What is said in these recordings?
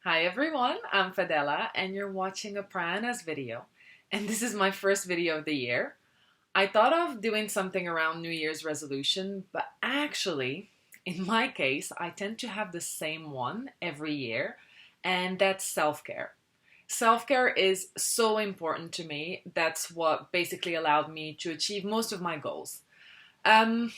Hi everyone, I'm Fadela and you're watching a Prana's video. And this is my first video of the year. I thought of doing something around New Year's resolution, but actually, in my case, I tend to have the same one every year, and that's self-care. Self-care is so important to me. That's what basically allowed me to achieve most of my goals. Um,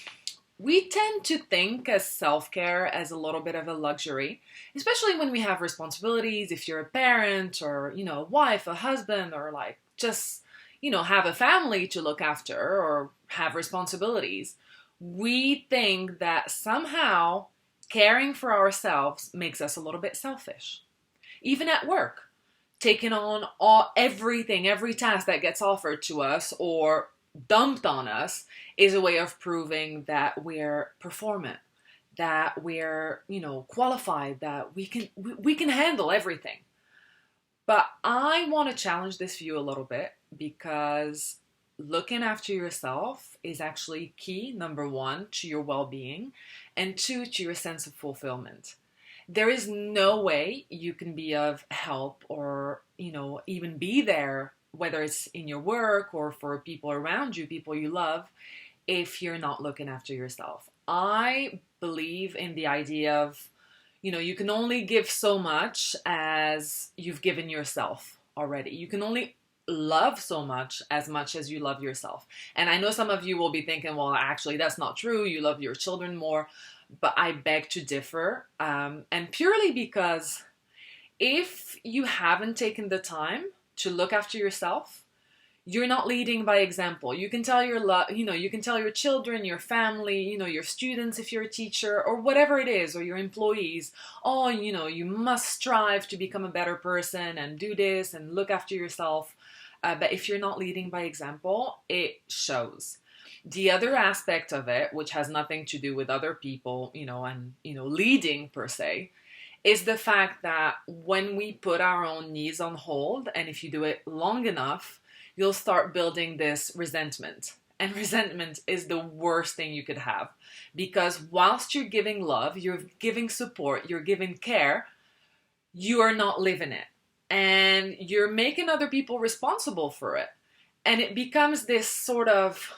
we tend to think as self-care as a little bit of a luxury, especially when we have responsibilities. If you're a parent or, a wife, a husband, or like just, have a family to look after or have responsibilities. We think that somehow caring for ourselves makes us a little bit selfish. Even at work, taking on everything, every task that gets offered to us or dumped on us is a way of proving that we're performant, that we're, qualified, that we can handle everything. But I want to challenge this view a little bit because looking after yourself is actually key, number one, to your well-being, and two, to your sense of fulfillment. There is no way you can be of help or, even be there, whether it's in your work or for people around you, people you love, if you're not looking after yourself. I believe in the idea of, you can only give so much as you've given yourself already. You can only love so much as you love yourself. And I know some of you will be thinking, well, actually, that's not true. You love your children more. But I beg to differ. And purely because if you haven't taken the time to look after yourself, you're not leading by example. You can tell you can tell your children, your family, your students if you're a teacher or whatever it is, or your employees, oh, you must strive to become a better person and do this and look after yourself. But if you're not leading by example, it shows. The other aspect of it, which has nothing to do with other people, and, leading per se, is the fact that when we put our own needs on hold, and if you do it long enough, you'll start building this resentment. And resentment is the worst thing you could have. Because whilst you're giving love, you're giving support, you're giving care, you are not living it. And you're making other people responsible for it. And it becomes this sort of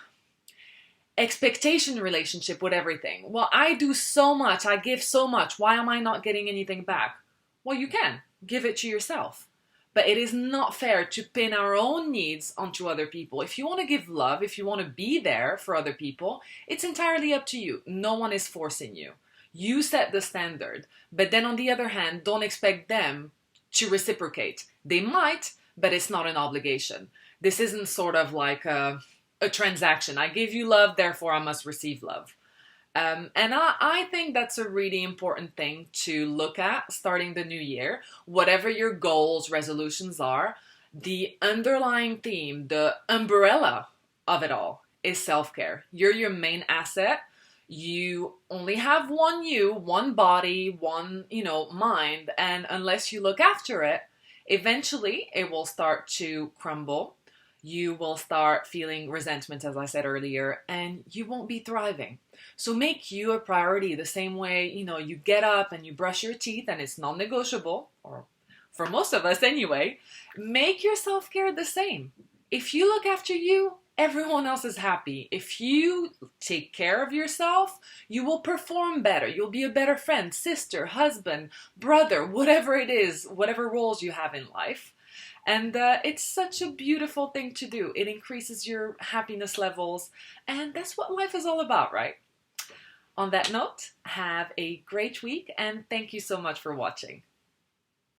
expectation relationship with everything. Well, I do so much, I give so much, why am I not getting anything back? Well, you can give it to yourself. But it is not fair to pin our own needs onto other people. If you want to give love, if you want to be there for other people, it's entirely up to you. No one is forcing you. You set the standard. But then on the other hand, don't expect them to reciprocate. They might, but it's not an obligation. This isn't sort of like a transaction. I give you love, therefore I must receive love. And I think that's a really important thing to look at starting the new year. Whatever your goals, resolutions are, the underlying theme, the umbrella of it all is self-care. You're your main asset. You only have one body, one, mind. And unless you look after it, eventually it will start to crumble. You will start feeling resentment, as I said earlier, and you won't be thriving. So make you a priority the same way, you get up and you brush your teeth and it's non-negotiable, or for most of us anyway. Make your self-care the same. If you look after you, everyone else is happy. If you take care of yourself, you will perform better. You'll be a better friend, sister, husband, brother, whatever it is, whatever roles you have in life. And it's such a beautiful thing to do. It increases your happiness levels, and that's what life is all about, right? On that note, have a great week, and thank you so much for watching.